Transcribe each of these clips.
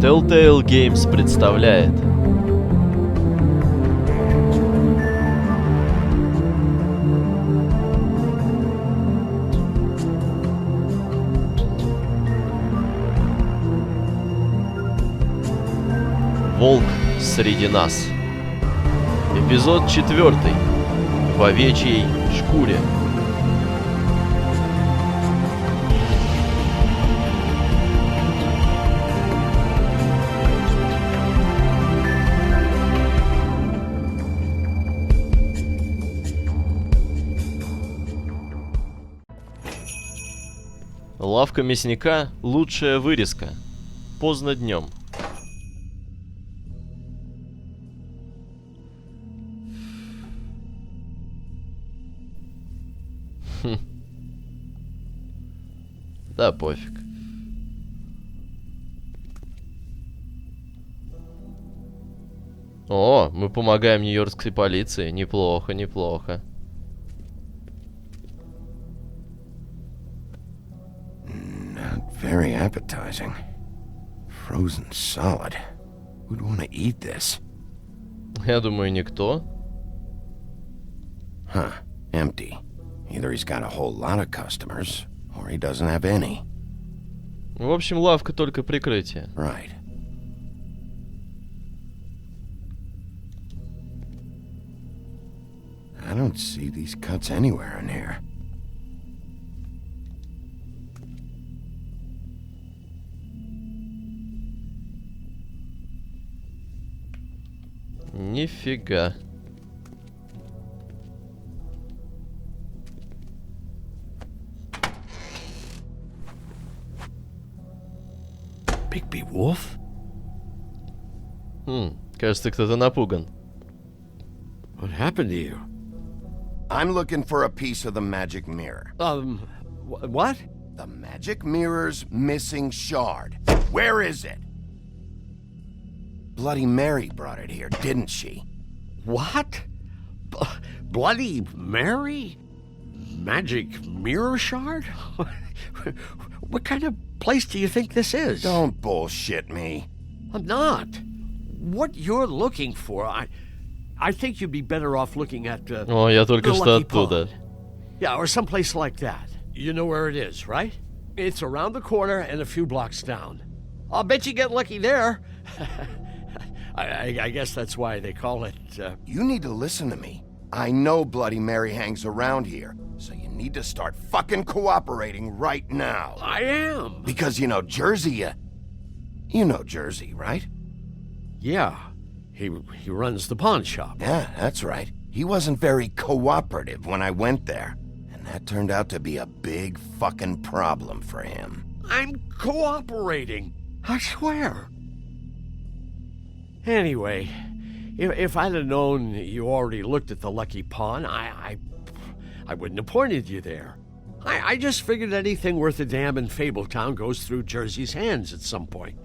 Telltale Games представляет Волк среди нас. Эпизод 4. В овечьей шкуре. Лавка мясника – лучшая вырезка. Поздно днем. Да пофиг. О, мы помогаем нью-йоркской полиции. Неплохо, неплохо. Very appetizing. Frozen solid. Who'd want to eat this? Я думаю, никто. Huh. Empty. Either he's got a whole lot of customers, or he doesn't have any. В общем, лавка только прикрытие. Right. I don't see these cuts anywhere in here. Нифига. Bigby Wolf? Кажется, кто-то напуган. What happened to you? I'm looking for a piece of the magic mirror. What? The magic mirror's missing shard. Where is it? Bloody Mary brought it here, didn't she? What? Bloody Mary? Magic mirror shard? What kind of place do you think this is? Don't bullshit me. I'm not. What you're looking for, I think you'd be better off looking at О, я только the что Lucky оттуда. Pond. Yeah, or someplace like that. You know where it is, right? It's around the corner and a few blocks down. I'll bet you get lucky there. I guess that's why they call it, You need to listen to me. I know Bloody Mary hangs around here, so you need to start fucking cooperating right now. I am. Because, you know, Jersey, you know Jersey, right? Yeah, he runs the pawn shop. Yeah, that's right. He wasn't very cooperative when I went there, and that turned out to be a big fucking problem for him. I'm cooperating. I swear. Anyway, if I'd have known you already looked at the Lucky Pawn, I wouldn't have pointed you there. I just figured anything worth a damn in Fabletown goes through Jersey's hands at some point.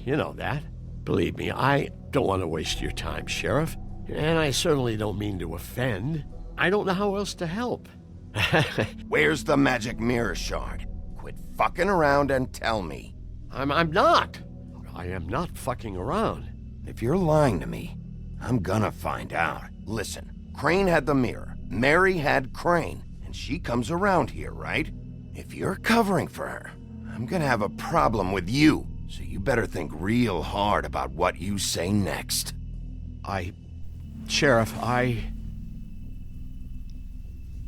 You know that. Believe me, I don't want to waste your time, Sheriff. And I certainly don't mean to offend. I don't know how else to help. Where's the magic mirror shard? Quit fucking around and tell me. I'm not. I am not fucking around. If you're lying to me, I'm gonna find out. Listen, Crane had the mirror. Mary had Crane. And she comes around here, right? If you're covering for her, I'm gonna have a problem with you. So you better think real hard about what you say next. Sheriff,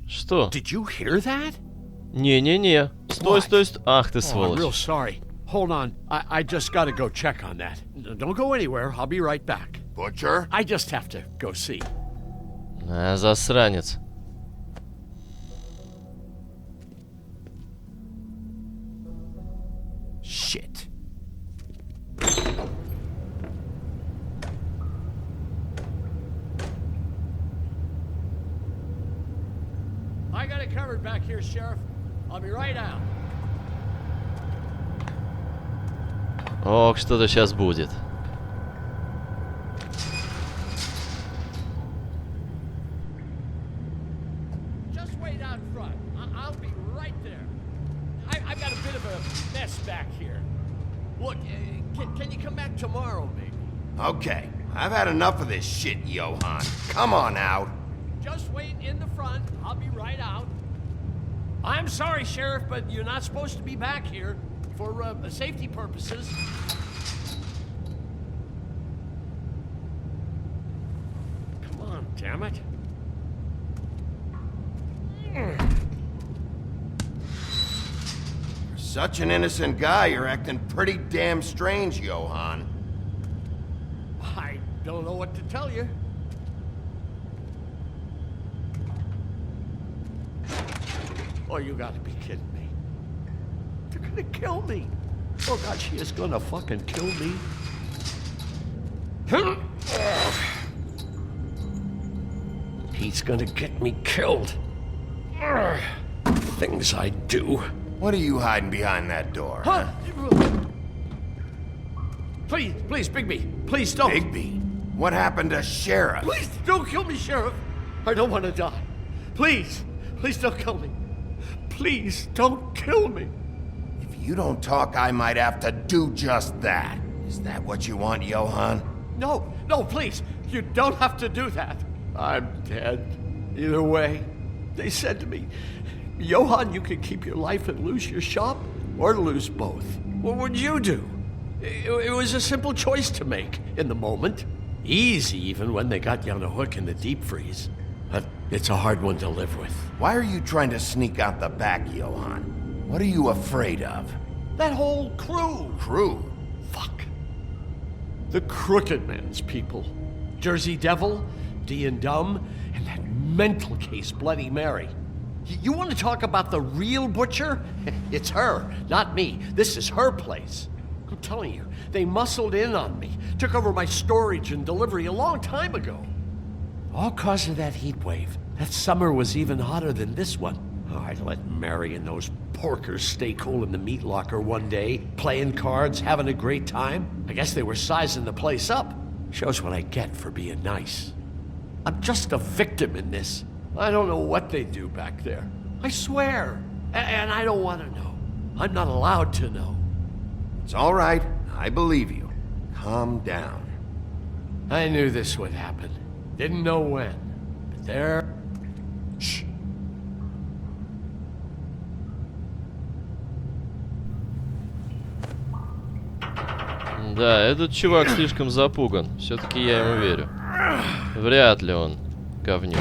Что? Did you hear that? Не-не-не. Стой, What? стой, стой. Ах ты Oh, I'm real сволочь. sorry. Hold on. I just gotta go check on that. Don't go anywhere. I'll be right back. Butcher? I just have to go see. Засранец. Shit. I got it covered back here, Sheriff. I'll be right out. Ох, что-то сейчас будет. Just wait out front. I'll be right there. I've got a bit of a mess back here. Look, can you come back tomorrow, maybe? Okay, I've had enough of this shit, Johan. Come on out. Just wait in the front. I'll be right out. I'm sorry, Sheriff, but you're not supposed to be back here for safety purposes. Come on, damn it. For such an innocent guy, you're acting pretty damn strange, Johan. I don't know what to tell you. Oh, you gotta be kidding me. They're gonna kill me. Oh, God, she is gonna fucking kill me. He's gonna get me killed. Things I do. What are you hiding behind that door? Huh? Please, Bigby, please don't. Bigby? What happened to Sheriff? Please don't kill me, Sheriff. I don't want to die. Please don't kill me. Please don't kill me. If you don't talk, I might have to do just that. Is that what you want, Johan? No, please. You don't have to do that. I'm dead. Either way, they said to me, Johan, you can keep your life and lose your shop, or lose both. What would you do? It was a simple choice to make in the moment. Easy, even when they got you on a hook in the deep freeze. But it's a hard one to live with. Why are you trying to sneak out the back, Johan? What are you afraid of? That whole crew. Crew? Fuck. The Crooked Man's people. Jersey Devil, D and Dumb, and that mental case, Bloody Mary. You want to talk about the real butcher? It's her, not me. This is her place. I'm telling you, they muscled in on me, took over my storage and delivery a long time ago. All cause of that heat wave. That summer was even hotter than this one. Oh, I let Mary and those porkers stay cool in the meat locker one day, playing cards, having a great time. I guess they were sizing the place up. Shows what I get for being nice. I'm just a victim in this. I don't know what they do back there. I swear. And I don't want to know. I'm not allowed to know. It's all right. I believe you. Calm down. I knew this would happen. Didn't know when. But there... Shh. Да, этот чувак слишком запуган. Все-таки я ему верю. Вряд ли он говнюк.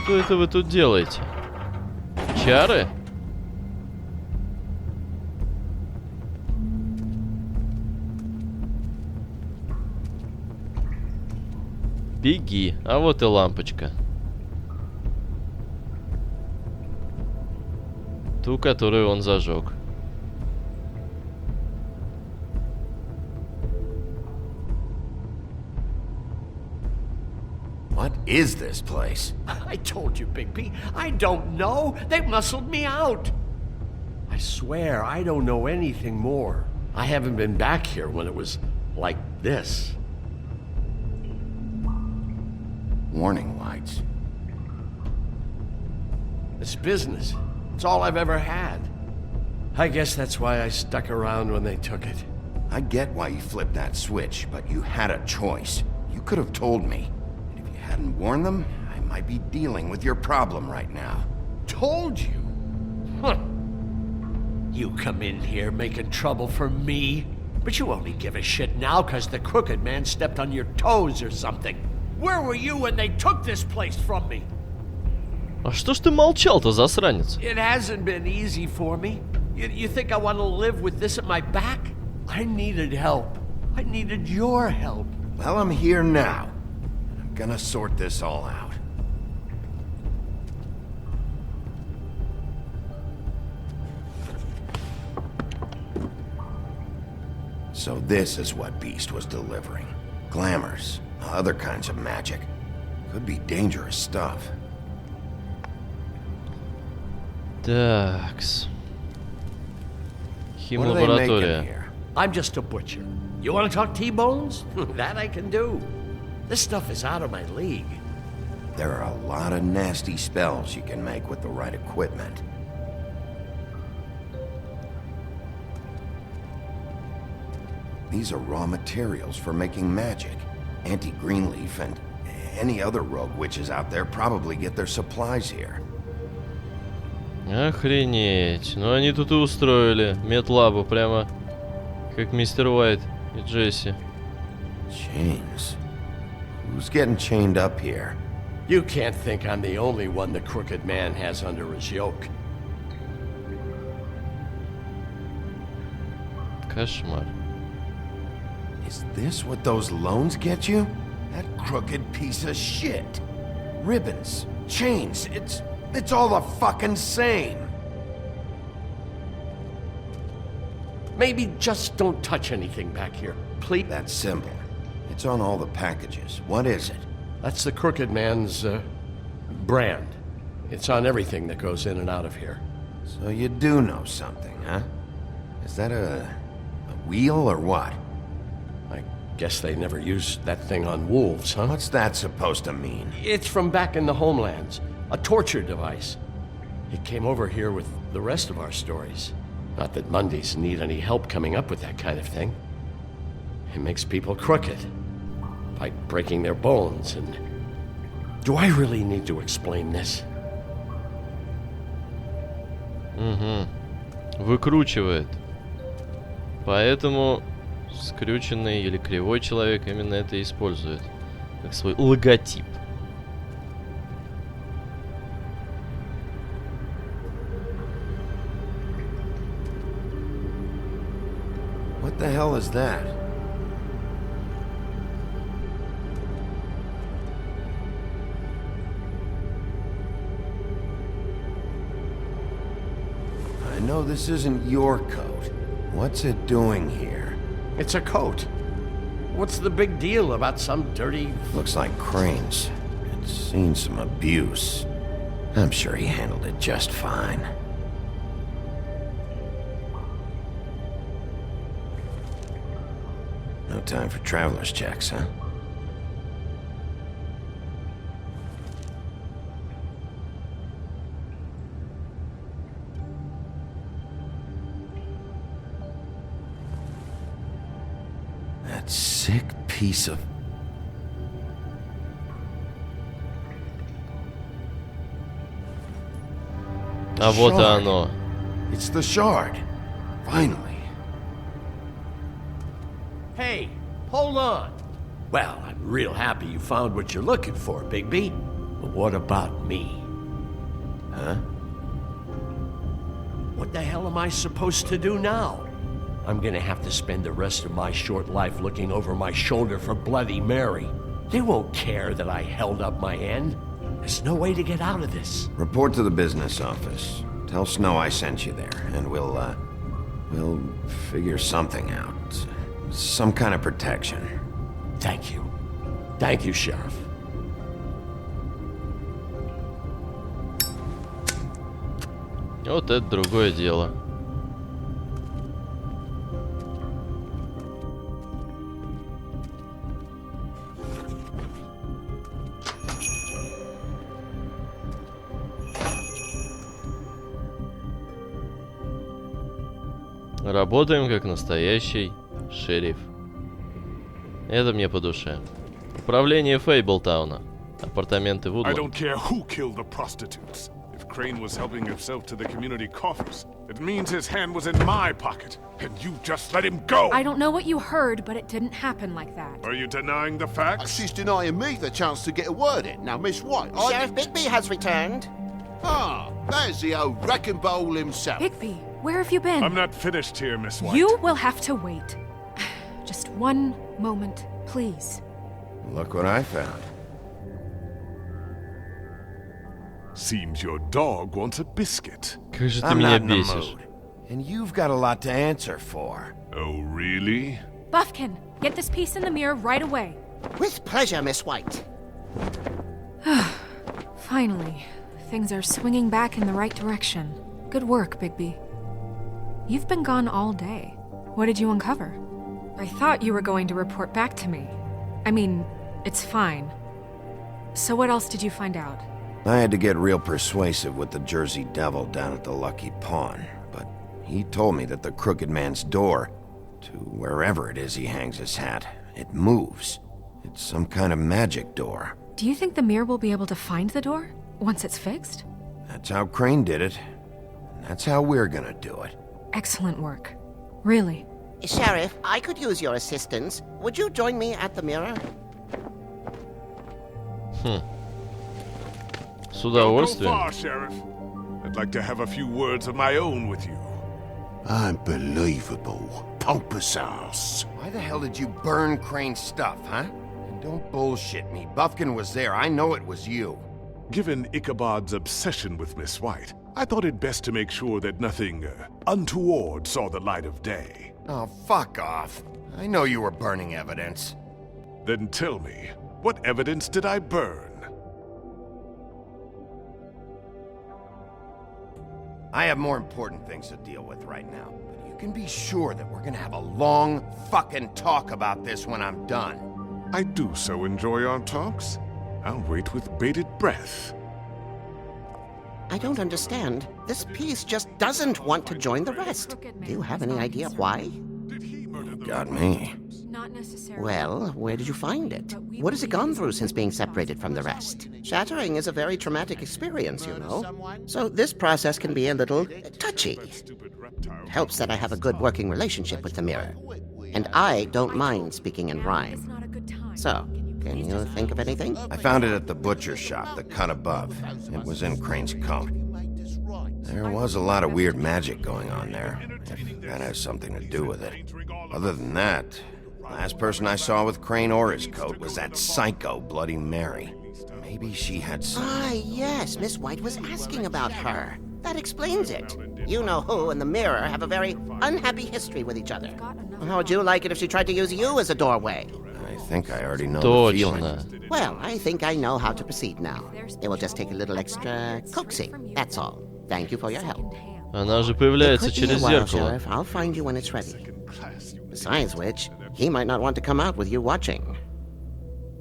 Что это вы тут делаете? Чары? Беги. А вот и лампочка. Ту, которую он зажег. What is this place? I told you, Bigby. I don't know. They muscled me out. I swear, I don't know anything more. I haven't been back here when it was like this. Warning lights. It's business. It's all I've ever had. I guess that's why I stuck around when they took it. I get why you flipped that switch, but you had a choice. You could have told me. And if you hadn't warned them, I might be dealing with your problem right now. Told you? Huh. You come in here making trouble for me, but you only give a shit now because the Crooked Man stepped on your toes or something. Where were you when they took this place from me? А что ж ты молчал-то, засранец? It hasn't been easy for me. You think I want to live with this at my back? I needed help. I needed your help. Well, I'm here now. I'm gonna sort this all out. So this is what Beast was delivering. Glamours, other kinds of magic. Could be dangerous stuff. Такс. What are they making Химлаборатория. here? I'm just a butcher. You want to talk T-bones? That I can do. This stuff is out of my league. There are a lot of nasty spells you can make with the right equipment. These are raw materials for making magic. Auntie Greenleaf and any other rogue witches out there probably get their supplies here. Охренеть. Ну они тут и устроили медлабу, прямо как мистер Уайт и Джесси. Chains. Who's getting chained up here? You can't think I'm the only one the Crooked Man has under his yoke. Кошмар. Is this what those loans get you? That crooked piece of shit. Ribbons, chains, it's all the fucking same. Maybe just don't touch anything back here, please. That symbol. It's on all the packages. What is it? That's the Crooked Man's, brand. It's on everything that goes in and out of here. So you do know something, huh? Is that a wheel or what? I guess they never used that thing on wolves, huh? What's that supposed to mean? It's from back in the homelands. A torture device. It came over here with the rest of our stories. Not that Mondays need any help coming up with that kind of thing. It makes people crooked. By breaking their bones and... Do I really need to explain this? Угу. Выкручивает. Поэтому скрюченный или кривой человек именно это и использует. Как свой логотип. What the hell is that? I know this isn't your coat. What's it doing here? It's a coat. What's the big deal about some dirty... Looks like Crane's. It's seen some abuse. I'm sure he handled it just fine. No time for traveler's checks, huh? That sick piece of... А вот и Shard. оно. It's the shard. Finally. Hey, hold on. Well, I'm real happy you found what you're looking for, Bigby. But what about me? Huh? What the hell am I supposed to do now? I'm gonna have to spend the rest of my short life looking over my shoulder for Bloody Mary. They won't care that I held up my end. There's no way to get out of this. Report to the business office. Tell Snow I sent you there, and we'll figure something out. Some kind of protection. Thank you. Thank you, Sheriff. Вот это другое дело. Работаем как настоящий шериф. Это мне по душе. Управление Фейблтауна. Апартаменты I Вудланд. don't care who killed the prostitutes. If Crane was helping himself to the community coffers, it means his hand was in my pocket, and you just let him go! I don't know what you heard, but it didn't happen like that. Are you denying the facts? She's denying me the chance to get a word in. Now, Miss White, Sheriff Bigby has returned. Ah, there's the old wrecking bowl himself. Bigby, where have you been? I'm not finished here, Miss White. You will have to wait. Just one moment, please. Look what I found. Seems your dog wants a biscuit. Как же ты I'm меня not in the бесишь. mood. And you've got a lot to answer for. Oh, really? Buffkin, get this piece in the mirror right away. With pleasure, Miss White. Finally, things are swinging back in the right direction. Good work, Bigby. You've been gone all day. What did you uncover? I thought you were going to report back to me. I mean, it's fine. So what else did you find out? I had to get real persuasive with the Jersey Devil down at the Lucky Pawn, but he told me that the Crooked Man's door to wherever it is he hangs his hat. It moves. It's some kind of magic door. Do you think the mirror will be able to find the door once it's fixed? That's how Crane did it. And that's how we're gonna do it. Excellent work. Really. Sheriff, I could use your assistance. Would you join me at the mirror? С Don't go удовольствием. far, Sheriff. I'd like to have a few words of my own with you. Unbelievable. Pompous ass. Why the hell did you burn Crane's stuff, huh? And don't bullshit me. Bufkin was there. I know it was you. Given Ichabod's obsession with Miss White, I thought it best to make sure that nothing untoward saw the light of day. Oh, fuck off. I know you were burning evidence. Then tell me, what evidence did I burn? I have more important things to deal with right now. But you can be sure that we're gonna have a long fucking talk about this when I'm done. I do so enjoy our talks. I'll wait with bated breath. I don't understand. This piece just doesn't want to join the rest. Do you have any idea why? Did he murder the Got me. Not necessarily. Well, where did you find it? What has it gone through since being separated from the rest? Shattering is a very traumatic experience, you know. So this process can be a little touchy. stupid reptile? It helps that I have a good working relationship with the mirror. And I don't mind speaking in It's rhyme. not a good time. So, can you think of anything? I found it at the butcher shop, the cut above. It was in Crane's coat. There was a lot of weird magic going on there, if that has something to do with it. Other than that, the last person I saw with Crane or his coat was that psycho Bloody Mary. Maybe she had some... Ah, yes, Miss White was asking about her. That explains it. You know who and the mirror have a very unhappy history with each other. How would you like it if she tried to use you as a doorway? I think I already know the feeling. Точно. Well, I think I know how to proceed now. It will just take a little extra coaxing, that's all. Thank you for your help. Она же It появляется could be a через while, зеркало. Sheriff. I'll find you when it's ready. Besides which, he might not want to come out with you watching.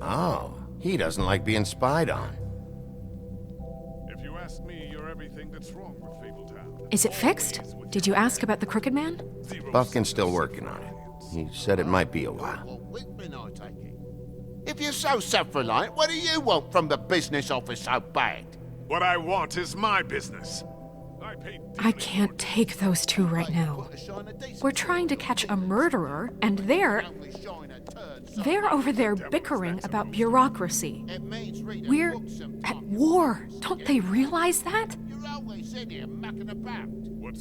Oh, he doesn't like being spied on. If you ask me, you're everything that's wrong with Fabletown. Is it fixed? Did you ask about the Crooked Man? Bufkin's still working on it. He said it might be a while. If you're so self-reliant, what do you want from the business office so bad? What I want is my business. I paid I can't take those two right now. We're trying to catch a murderer, and they're over there bickering about bureaucracy. We're at war. Don't they realize that?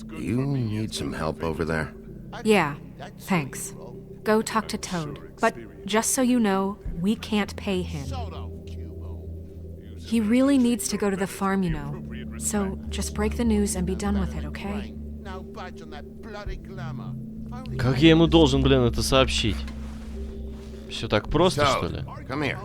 Do you need some help over there? Yeah, thanks. Go talk to Toad. But just so you know, we can't pay him. He really needs to go to the farm, you know. So just break the news and be done with it, okay? Как я ему должен, блин, это сообщить? Все так просто, что ли? Toad, come here.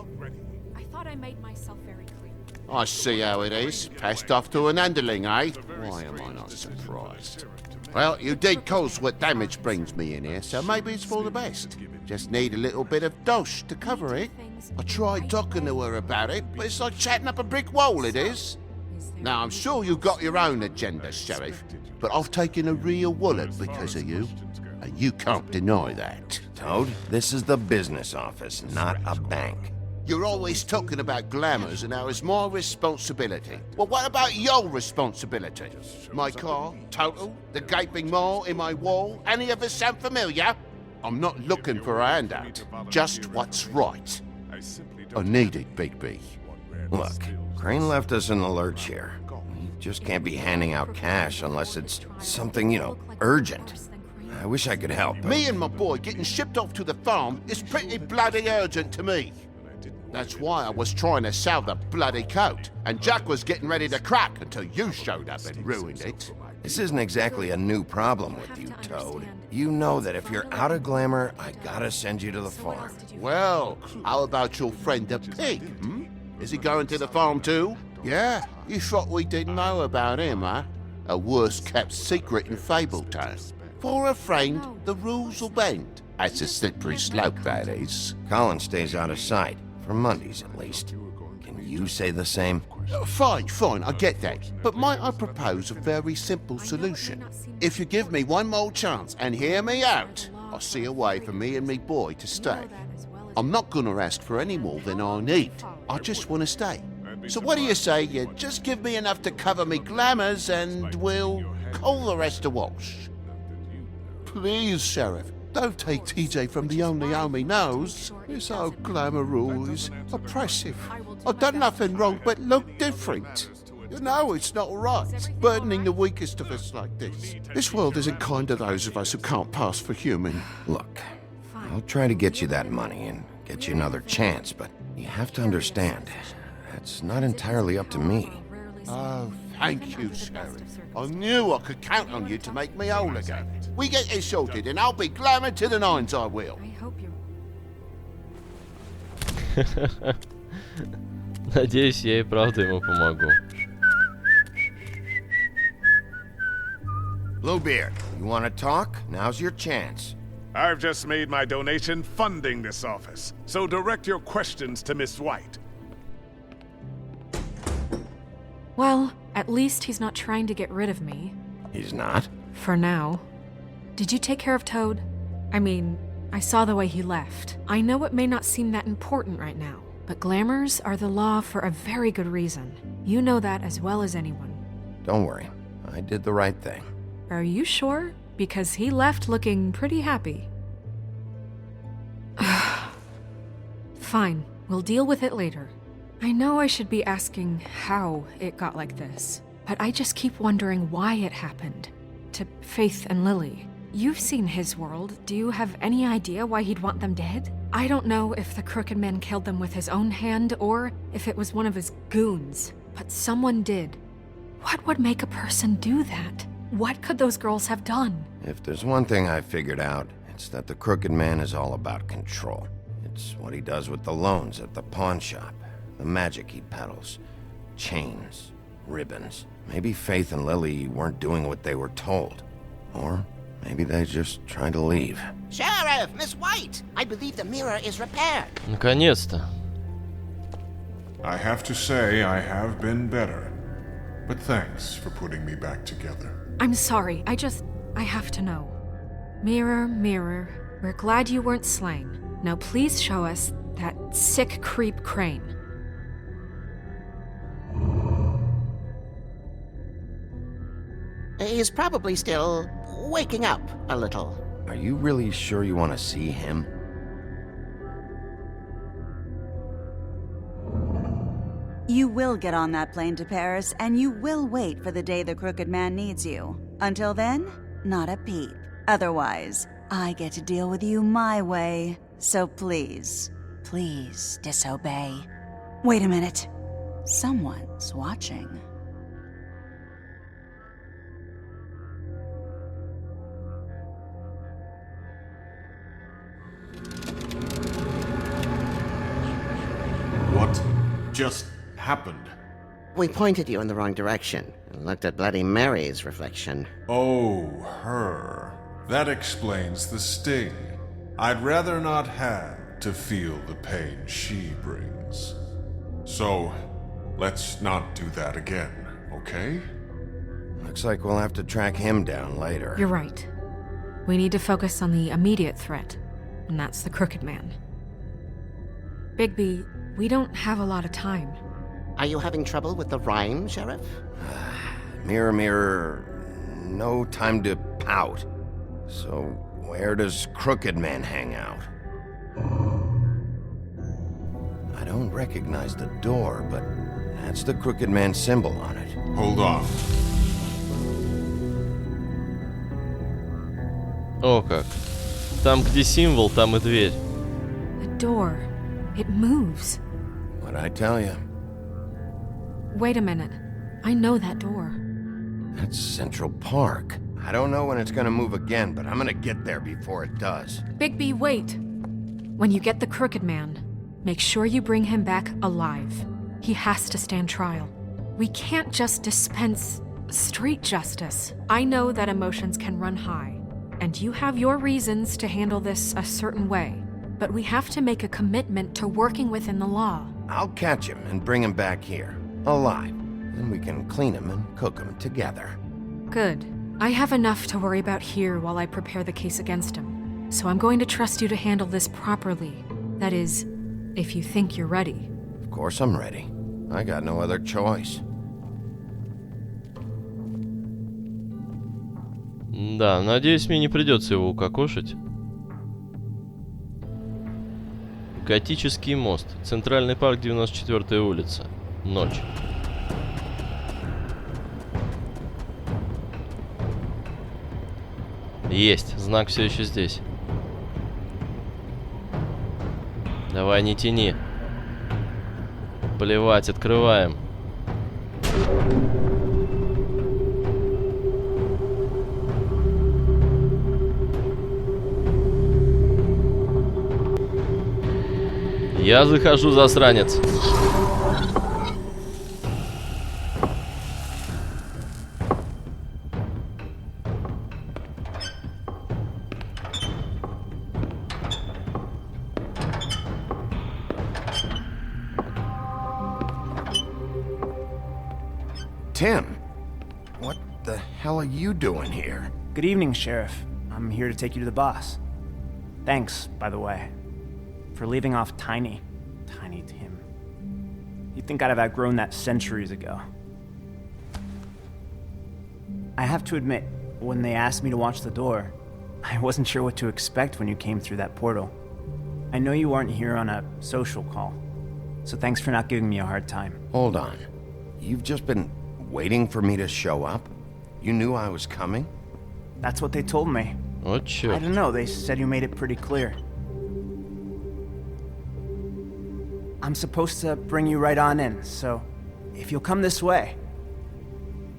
I thought I made myself very clear. I see how it is. Passed off to an underling, eh? Why am I not surprised? Well, you did cause what damage brings me in here, so maybe it's for the best. Just need a little bit of dosh to cover it. I tried talking to her about it, but it's like chatting up a brick wall, it is. Now, I'm sure you've got your own agenda, Sheriff, but I've taken a real wallet because of you, and you can't deny that. Toad, this is the business office, not a bank. You're always talking about glamours and how it's my responsibility. Well, what about your responsibility? My car, total, the gaping maw in my wall, any of it sound familiar? I'm not looking for a handout, just what's right. I need it, Bigby. Look, Crane left us in the lurch here. We just can't be handing out cash unless it's something, you know, urgent. I wish I could help. but- Me and my boy getting shipped off to the farm is pretty bloody urgent to me. That's why I was trying to sell the bloody coat, and Jack was getting ready to crack until you showed up and ruined it. This isn't exactly a new problem with you, Toad. You know that if you're out of glamour, I gotta send you to the farm. Well, how about your friend the pig, hmm? Is he going to the farm too? Yeah? You thought we didn't know about him, huh? A worst-kept secret in Fabletown. For a friend, the rules will bend. That's a slippery slope, that is. Colin stays out of sight, for Mondays at least. Can you say the same? Fine, I get that. But might I propose a very simple solution? If you give me one more chance and hear me out, I see a way for me and me boy to stay. I'm not gonna ask for any more than I need. I just want to stay. So what do you say you just give me enough to cover me glamours and we'll call the rest a wash? Please, Sheriff, don't take TJ from the only home he knows. This old glamour rule is oppressive. I've done nothing wrong but look different. You know it's not right, burdening the weakest of us like this. This world isn't kind to those of us who can't pass for human. Look, I'll try to get you that money and get you another chance, but you have to understand, that's not entirely up to me. Oh, thank you, Sheriff. I knew I could count on you to make me whole again. We get this sorted and I'll be glamour to the nines, I will. I hope you. Надеюсь, я и правда ему помогу. Bluebeard, you want to talk? Now's your chance. I've just made my donation funding this office, so direct your questions to Miss White. Well, at least he's not trying to get rid of me. He's not? For now. Did you take care of Toad? I mean, I saw the way he left. I know it may not seem that important right now, but glamours are the law for a very good reason. You know that as well as anyone. Don't worry, I did the right thing. Are you sure? Because he left looking pretty happy. Fine, we'll deal with it later. I know I should be asking how it got like this, but I just keep wondering why it happened. To Faith and Lily. You've seen his world. Do you have any idea why he'd want them dead? I don't know if the Crooked Man killed them with his own hand or if it was one of his goons, but someone did. What would make a person do that? What could those girls have done? If there's one thing I figured out, it's that the Crooked Man is all about control. It's what he does with the loans at the pawn shop, the magic he peddles, chains, ribbons. Maybe Faith and Lily weren't doing what they were told. Or maybe they just tried to leave. Sheriff, Miss White, I believe the mirror is repaired. Наконец-то. I have to say I have been better. But thanks for putting me back together. I'm sorry, I have to know. Mirror, mirror, we're glad you weren't slain. Now please show us that sick creep Crane. He's probably still waking up a little. Are you really sure you want to see him? You will get on that plane to Paris, and you will wait for the day the Crooked Man needs you. Until then, not a peep. Otherwise, I get to deal with you my way. So please, please disobey. Wait a minute. Someone's watching. What just happened? We pointed you in the wrong direction and looked at Bloody Mary's reflection. Oh, her. That explains the sting. I'd rather not have to feel the pain she brings. So, let's not do that again, okay? Looks like we'll have to track him down later. You're right. We need to focus on the immediate threat, and that's the Crooked Man. Bigby, we don't have a lot of time. Are you having trouble with the rhyme, Sheriff? Mirror, mirror, no time to pout. So, where does Crooked Man hang out? I don't recognize the door, but that's the Crooked Man symbol on it. Hold on. О как. Там, где символ, там и дверь. The door. It moves. What'd I tell you? Wait a minute. I know that door. That's Central Park. I don't know when it's gonna move again, but I'm gonna get there before it does. Bigby, wait! When you get the Crooked Man, make sure you bring him back alive. He has to stand trial. We can't just dispense street justice. I know that emotions can run high, and you have your reasons to handle this a certain way, but we have to make a commitment to working within the law. I'll catch him and bring him back here, alive. Then we can clean him and cook him together. Good. I have enough to worry about here while I prepare the case against him. So I'm going to trust you to handle this properly. That is, if you think you're ready. Of course I'm ready. I got no other choice. Да, надеюсь, мне не придется его укокошить. Готический мост. Центральный парк, 94-я улица. Ночь. Есть. Знак все еще здесь. Давай, не тяни. Плевать, открываем. Я захожу, засранец. Tim, what the hell are you doing here? Good evening, Sheriff. I'm here to take you to the boss. Thanks, by the way, for leaving off Tiny. Tiny Tim. You'd think I'd have outgrown that centuries ago. I have to admit, when they asked me to watch the door, I wasn't sure what to expect when you came through that portal. I know you aren't here on a social call, so thanks for not giving me a hard time. Hold on. You've just been waiting for me to show up? You knew I was coming? That's what they told me. Вот чё. I don't know, they said you made it pretty clear. I'm supposed to bring you right on in, so if you'll come this way.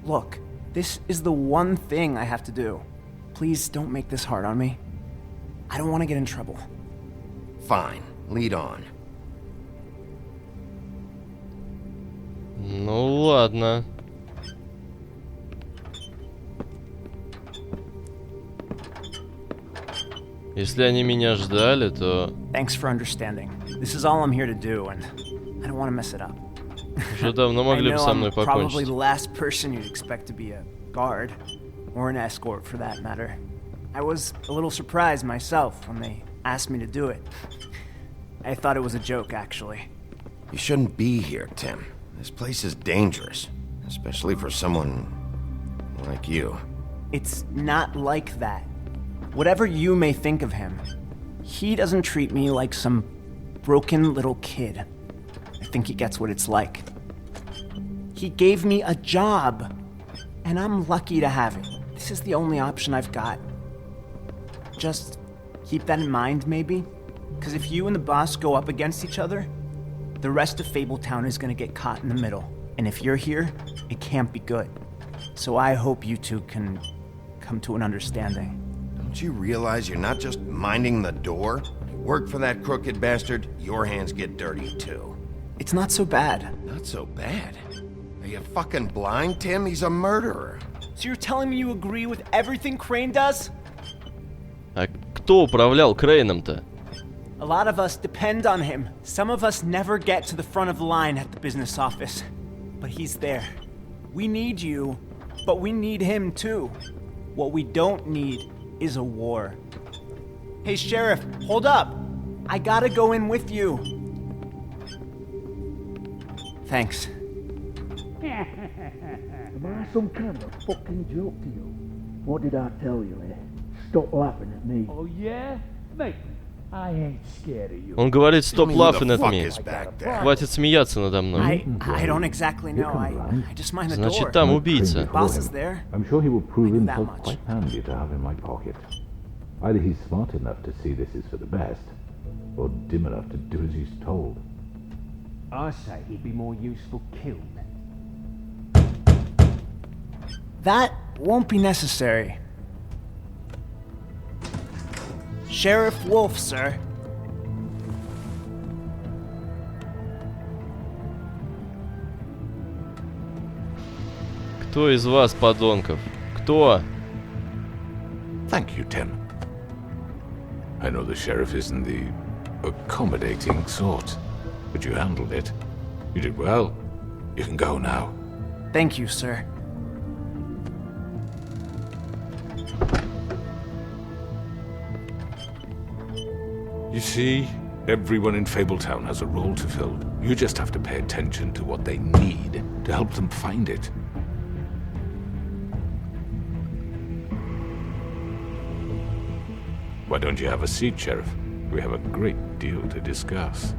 Look, this is the one thing I have to do. Please don't make this hard on me. I don't want to get in trouble. Fine, lead on. Ну ладно. Если они меня ждали, то... Thanks for understanding. This is all I'm here to do, and I don't want to mess it up. Уже давно могли бы со мной I know I'm probably покончить. the last person you'd expect to be a guard, or an escort for that matter. I was a little surprised myself when they asked me to do it. I thought it was a joke, actually. You shouldn't be here, Tim. This place is dangerous, especially for someone like you. It's not like that. Whatever you may think of him, he doesn't treat me like some broken little kid. I think he gets what it's like. He gave me a job, and I'm lucky to have it. This is the only option I've got. Just keep that in mind, maybe? Because if you and the boss go up against each other, the rest of Fabletown is gonna get caught in the middle. And if you're here, it can't be good. So I hope you two can come to an understanding. Don't you realize you're not just minding the door? You work for that crooked bastard, your hands get dirty too. It's not so bad. Not so bad. Are you fucking blind, Tim? He's a murderer. So you're telling me you agree with everything Crane does? А кто управлял Крейном-то? A lot of us depend on him. Some of us never get to the front of the line at the business office. But he's there. We need you, but we need him too. What we don't need is a war. Hey, Sheriff, hold up. I gotta go in with you. Thanks. Am I some kind of fucking joke to you? What did I tell you, eh? Stop laughing at me. Oh yeah? Mate, I ain't scared of you. Он говорит, стоп Who the laughing at fuck me. is back there? Хватит смеяться надо мной. I don't exactly know. I just mind the door. Значит, там убийца. Boss is there. I'm sure he will prove I knew that himself much. quite handy to have in my pocket. Either he's smart enough to see this is for the best, or dim enough to do as he's told. I say he'd be more useful killed. That won't be necessary. Sheriff Wolf, sir. Кто из вас, подонков? Кто? Thank you, Tim. I know the sheriff isn't the accommodating sort, but you handled it. You did well. You can go now. Thank you, sir. You see, everyone in Fabletown has a role to fill. You just have to pay attention to what they need to help them find it. Why don't you have a seat, Sheriff? We have a great deal to discuss.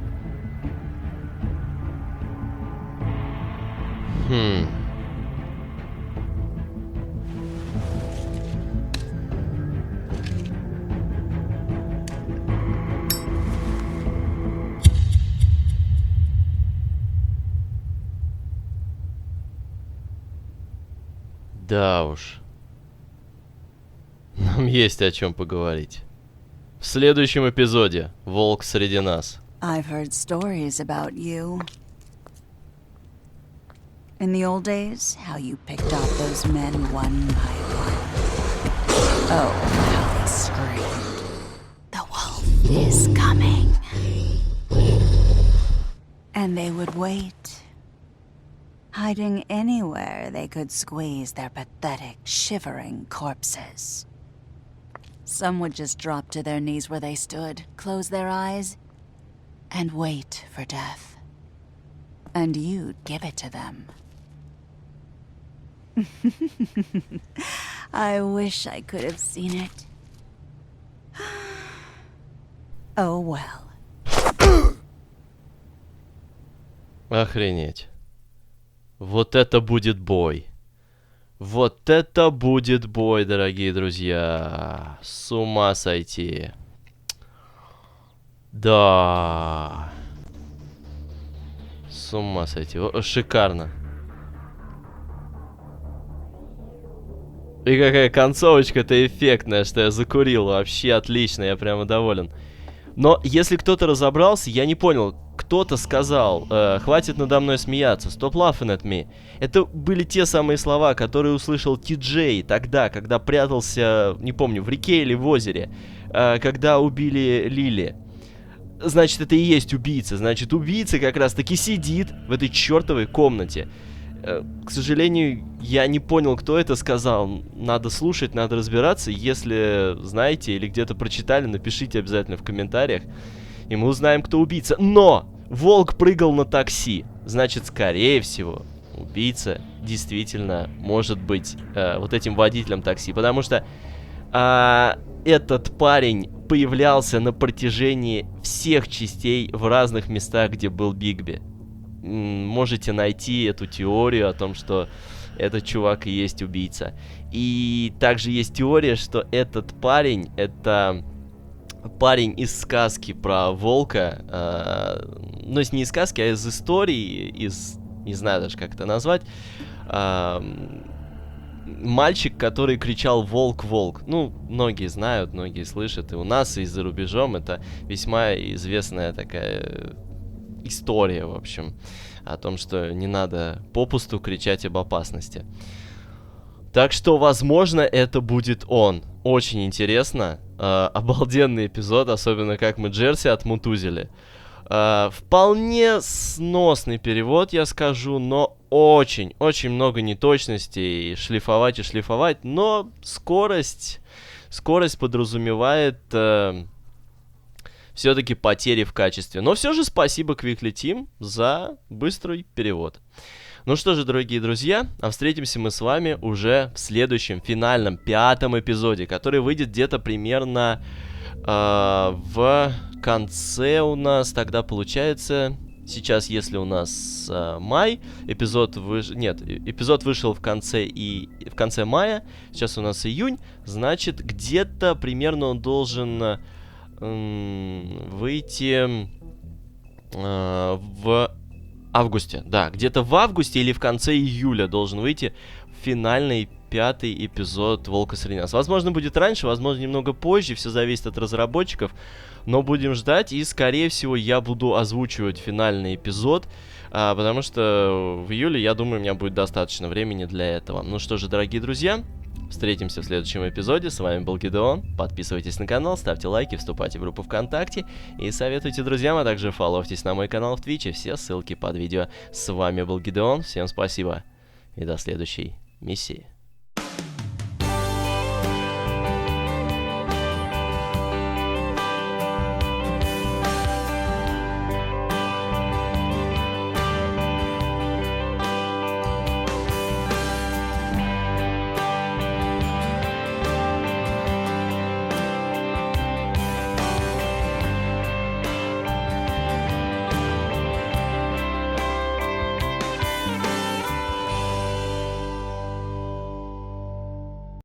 Да уж. Нам есть о чем поговорить. В следующем эпизоде «Волк среди нас». I've heard stories about you. In the old days, how you picked off those men one by one. Oh, how they screamed. The wolf is coming. And they would wait, hiding anywhere they could squeeze their pathetic, shivering corpses. Some would just drop to their knees where they stood, close their eyes, and wait for death. And you'd give it to them. I wish I could have seen it. Oh well. Охренеть. Вот это будет бой. Вот это будет бой, дорогие друзья. С ума сойти. Да. С ума сойти. Шикарно. И какая концовочка-то эффектная, что я закурил. Вообще отлично, я прямо доволен. Но если кто-то разобрался, я не понял. Кто-то сказал, хватит надо мной смеяться, stop laughing at me. Это были те самые слова, которые услышал Ти-Джей тогда, когда прятался, не помню, в реке или в озере, когда убили Лили. Значит, это и есть убийца. Значит, убийца как раз-таки сидит в этой чертовой комнате. К сожалению, я не понял, кто это сказал. Надо слушать, надо разбираться. Если знаете или где-то прочитали, напишите обязательно в комментариях. И мы узнаем, кто убийца. Но! Волк прыгал на такси. Значит, скорее всего, убийца действительно может быть вот этим водителем такси. Потому что этот парень появлялся на протяжении всех частей в разных местах, где был Бигби. Можете найти эту теорию о том, что этот чувак и есть убийца. И также есть теория, что этот парень — это парень из сказки про волка. Ну, не из сказки, а из истории, из... не знаю даже, как это назвать. Мальчик, который кричал «Волк, волк». Ну, многие знают, многие слышат. И у нас, и за рубежом это весьма известная такая история, в общем, о том, что не надо попусту кричать об опасности. Так что, возможно, это будет он. Очень интересно. Обалденный эпизод, особенно как мы Джерси отмутузили. Вполне сносный перевод, я скажу, но очень много неточностей. Шлифовать и шлифовать. Но скорость подразумевает все-таки потери в качестве. Но все же спасибо Quickly Team за быстрый перевод. Ну что же, дорогие друзья, а встретимся мы с вами уже в следующем, финальном, 5-м эпизоде, который выйдет где-то примерно в конце у нас, тогда получается, сейчас, если у нас май, эпизод вышел в конце мая, сейчас у нас июнь, значит, где-то примерно он должен выйти в августе, да, где-то в августе или в конце июля должен выйти финальный 5-й эпизод «Волка среди нас». Возможно, будет раньше, возможно, немного позже, все зависит от разработчиков, но будем ждать, и, скорее всего, я буду озвучивать финальный эпизод, потому что в июле, я думаю, у меня будет достаточно времени для этого. Ну что же, дорогие друзья, встретимся в следующем эпизоде. С вами был Гидеон. Подписывайтесь на канал, ставьте лайки, вступайте в группу ВКонтакте и советуйте друзьям, а также фолловьтесь на мой канал в Твиче. Все ссылки под видео. С вами был Гидеон. Всем спасибо и до следующей миссии.